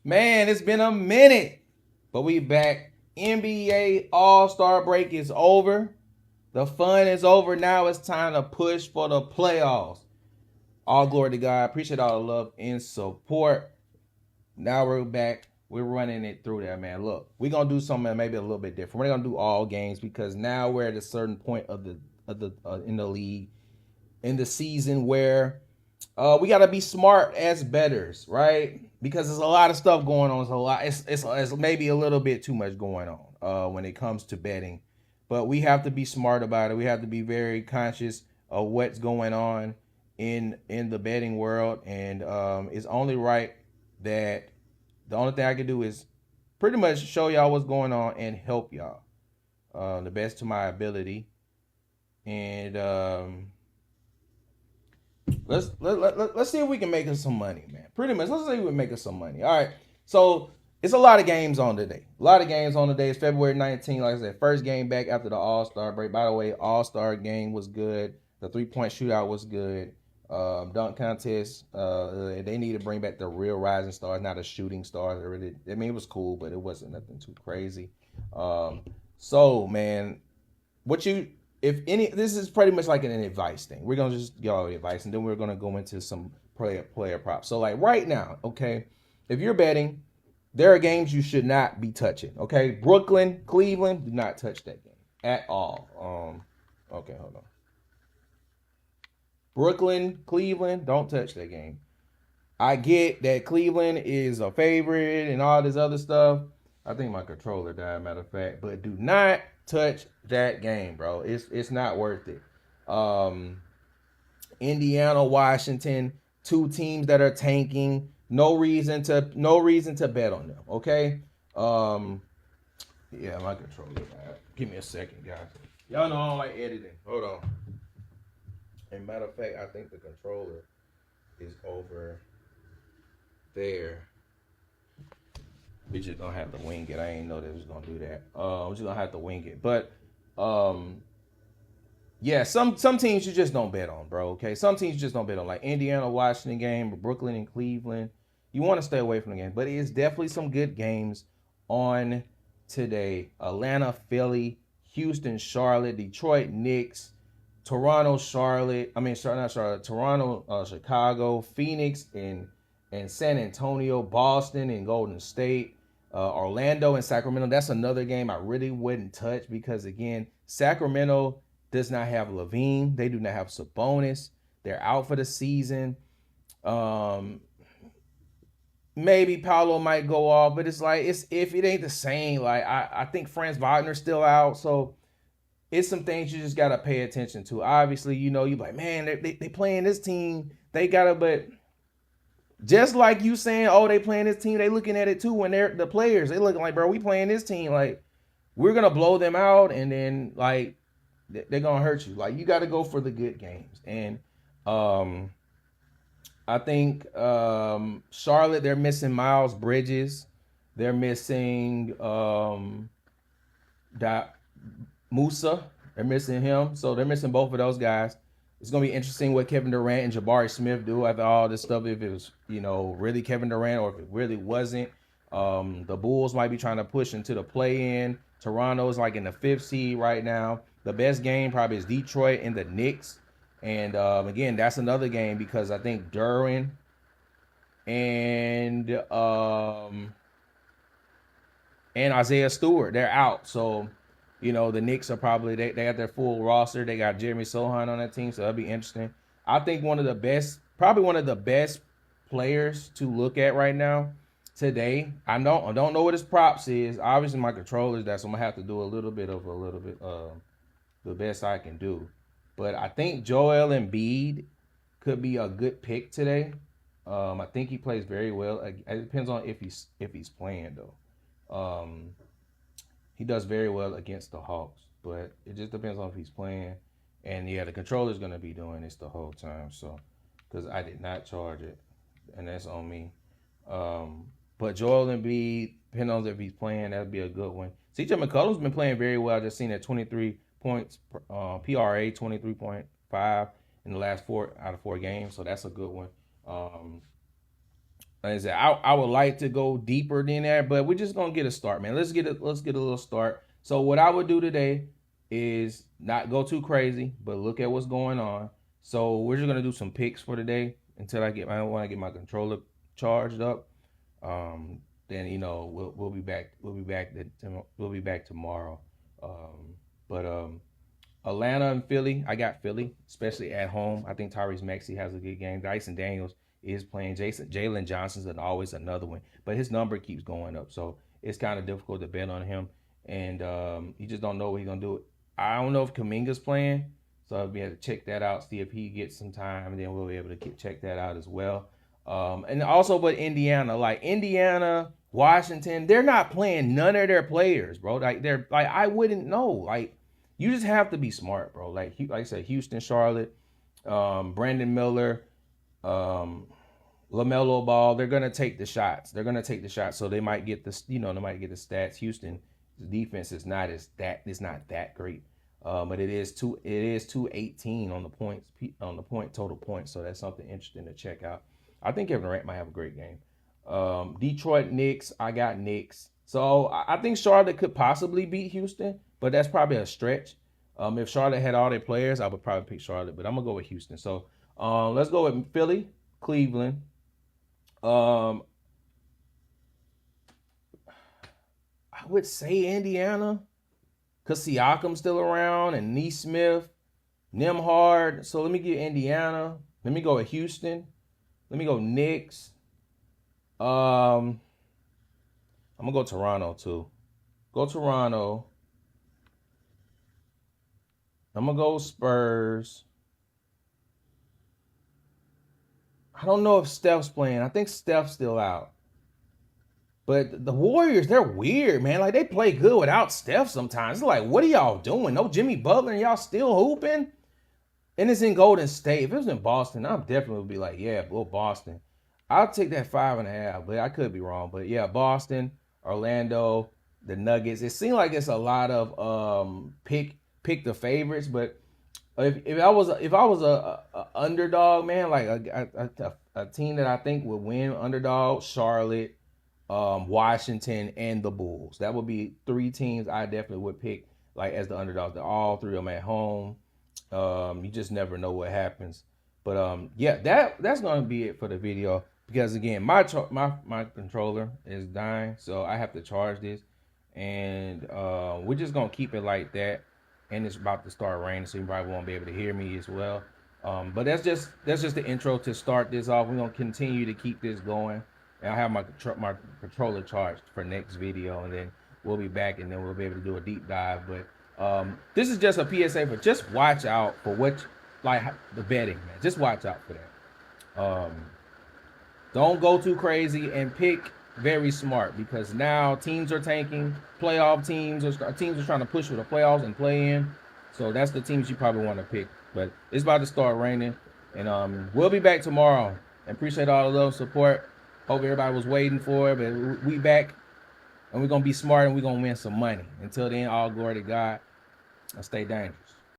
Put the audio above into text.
Man, it's been a minute, but we back. NBA All-Star break is over. The fun is over. Now it's time to push for the playoffs. All glory to God. Appreciate all the love and support. Now we're back. We're running it through there, man. Look, we're gonna do something maybe a little bit different. We're gonna do all games because now we're at a certain point of the in the league in the season where we got to be smart as betters, right? Because there's a lot of stuff going on. It's a lot. It's maybe a little bit too much going on when it comes to betting, but we have to be smart about it. We have to be very conscious of what's going on in the betting world, and it's only right that the only thing I can do is pretty much show y'all what's going on and help y'all the best to my ability. And let's see if we can make us some money, man. Pretty much, let's see if we can make us some money. All right. So it's a lot of games on today. A lot of games on today. It's February 19th. Like I said, first game back after the All-Star break. By the way, All-Star game was good. The three-point shootout was good. Dunk contest. They need to bring back the real rising stars, not the shooting stars. I mean, it was cool, but it wasn't nothing too crazy. So man, what you if any this is pretty much like an advice thing. We're gonna just give all the advice and then we're gonna go into some player props. So like right now, okay, if you're betting, there are games you should not be touching. Okay, Brooklyn, Cleveland, do not touch that game at all. Okay, hold on. Brooklyn, Cleveland, don't touch that game. I get that Cleveland is a favorite and all this other stuff. I think my controller died, matter of fact. But do not touch that game, bro. It's not worth it. Um, Indiana, Washington, two teams that are tanking. No reason to bet on them. Okay. Um, yeah, my controller died. Give me a second, guys. Y'all know I don't like editing. Hold on. And matter of fact, I think the controller is over there. We just gonna have to wing it. I ain't know they was gonna do that. We just gonna have to wing it. But um, yeah, some teams you just don't bet on, bro. Okay, some teams you just don't bet on, like Indiana, Washington game, Brooklyn and Cleveland. You want to stay away from the game, but it's definitely some good games on today. Atlanta, Philly, Houston, Charlotte, Detroit, Knicks, Toronto, Charlotte. I mean, not Charlotte. Toronto, Chicago, Phoenix, and San Antonio, Boston, and Golden State. Orlando and Sacramento. That's another game I really wouldn't touch because again, Sacramento does not have Levine. They do not have Sabonis. They're out for the season. Um, Maybe Paolo might go off, but it's like it's if it ain't the same. Like I think Franz Wagner's still out, so it's some things you just gotta pay attention to. Obviously, you like, man, they playing this team. They gotta, but just like you saying, oh, they playing this team, they looking at it too when they're the players. They looking like, bro, we playing this team. Like, we're gonna blow them out, and then like they're gonna hurt you. Like, you got to go for the good games. And um, I think Charlotte, they're missing Miles Bridges. They're missing da- Musa. They're missing him. So they're missing both of those guys. It's gonna be interesting what Kevin Durant and Jabari Smith do after all this stuff. If it was, really Kevin Durant or if it really wasn't. The Bulls might be trying to push into the play-in. Toronto's like in the fifth seed right now. The best game probably is Detroit and the Knicks. And again, that's another game because I think Duran and Isaiah Stewart, they're out. So, the Knicks are probably they got their full roster. They got Jeremy Sohan on that team, so that'll be interesting. I think probably one of the best players to look at right now today. I don't know what his props is. Obviously, my controllers. That's what I'm gonna have to do the best I can do. But I think Joel Embiid could be a good pick today. I think he plays very well. It depends on if he's playing though. He does very well against the Hawks, but it just depends on if he's playing. And yeah, the controller's gonna be doing this the whole time. So, because I did not charge it, and that's on me. But Joel Embiid, depending on if he's playing, that'd be a good one. CJ McCollum's been playing very well. I just seen that 23 points, PRA 23.5 in the last 4 out of 4 games, so that's a good one. Like I said, I would like to go deeper than that, but we're just gonna get a start, man. Let's get a little start. So what I would do today is not go too crazy, but look at what's going on. So we're just gonna do some picks for today until I want to get my controller charged up. Then we'll be back. We'll be back tomorrow. But Atlanta and Philly, I got Philly, especially at home. I think Tyrese Maxey has a good game. Dyson Daniels is playing. Jalen Johnson's always another one, but his number keeps going up, so it's kind of difficult to bet on him. And you just don't know what he's gonna do. I don't know if Kuminga's playing, so I'll be able to check that out, see if he gets some time, and then we'll be able to check that out as well. And also, but Indiana, Washington, they're not playing none of their players, bro. I wouldn't know. Like, you just have to be smart, bro. Like I said, Houston, Charlotte, Brandon Miller, LaMelo Ball, they're gonna take the shots. So they might get the stats. Houston, the defense is not that great. But it is 218 on the point total points. So that's something interesting to check out. I think Kevin Durant might have a great game. Detroit Knicks, I got Knicks. So I think Charlotte could possibly beat Houston, but that's probably a stretch. If Charlotte had all their players, I would probably pick Charlotte, but I'm gonna go with Houston. So let's go with Philly, Cleveland. I would say Indiana, because Siakam's still around and Neesmith, Nembhard. So let me get Indiana. Let me go with Houston. Let me go Knicks. I'm gonna go Toronto too. Go Toronto. I'm gonna go Spurs. I don't know if Steph's playing. I think Steph's still out. But the Warriors, they're weird, man. Like, they play good without Steph sometimes. It's like, what are y'all doing? No Jimmy Butler and y'all still hooping? And it's in Golden State. If it was in Boston, I definitely would be like, yeah, well, Boston. I'll take that 5.5, but I could be wrong. But yeah, Boston, Orlando, the Nuggets. It seemed like it's a lot of pick the favorites, but if I was a underdog, man, like a team that I think would win, underdog, Charlotte, Washington, and the Bulls. That would be 3 teams I definitely would pick like as the underdogs. They're all 3 of them at home. You just never know what happens. But yeah, that's gonna be it for the video, because again, my controller is dying, so I have to charge this, and we're just gonna keep it like that. And it's about to start raining, so you probably won't be able to hear me as well. But that's just the intro to start this off. We're gonna continue to keep this going, and I'll have my controller charged for next video, and then we'll be back, and then we'll be able to do a deep dive. But this is just a PSA for just watch out for what, like, the betting, man. Just watch out for that. Don't go too crazy, and pick very smart, because now teams are tanking. Playoff teams are trying to push for the playoffs and play in. So that's the teams you probably want to pick. But it's about to start raining, and we'll be back tomorrow. And appreciate all the love and support. Hope everybody was waiting for it, but we back, and we're gonna be smart, and we're gonna win some money. Until then, all glory to God, and stay dangerous.